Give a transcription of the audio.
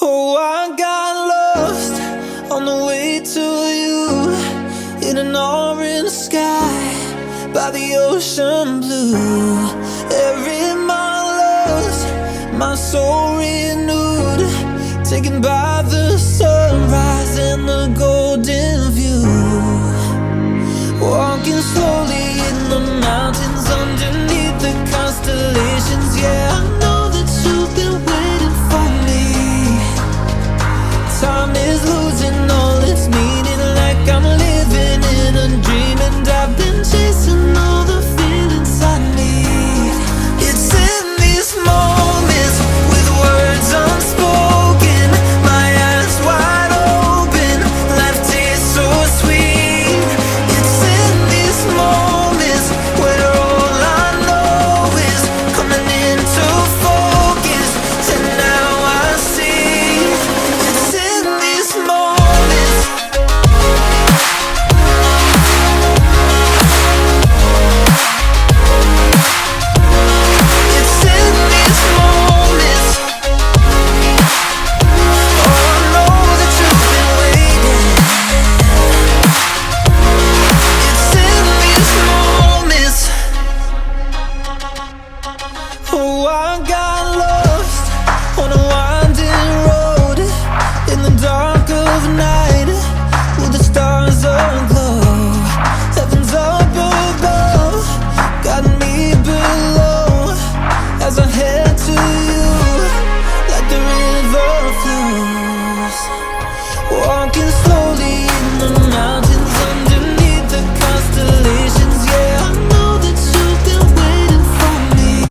Oh, I got lost on the way to you in an orange sky by the ocean blue. Every mile lost, my soul renewed, taken by the sunrise and the golden view. Walking slowly in the mountains underneath the constellations. Yeah, I know that you've been waiting for me. Time is losing all its meaning, like I'm living in a dream, and I've been chasing all the feelings I need. It's in these moments with words unspoken, my eyes wide open, life tastes so sweet. It's in these moments where all I know is coming into focus, and now I see. It's in these moments. It's in these moments. Oh, I know that you've been waiting. It's in these moments. Oh, I got lost on a winding road in the dark of night, with the stars aglow. Heaven's up above, got me below as I head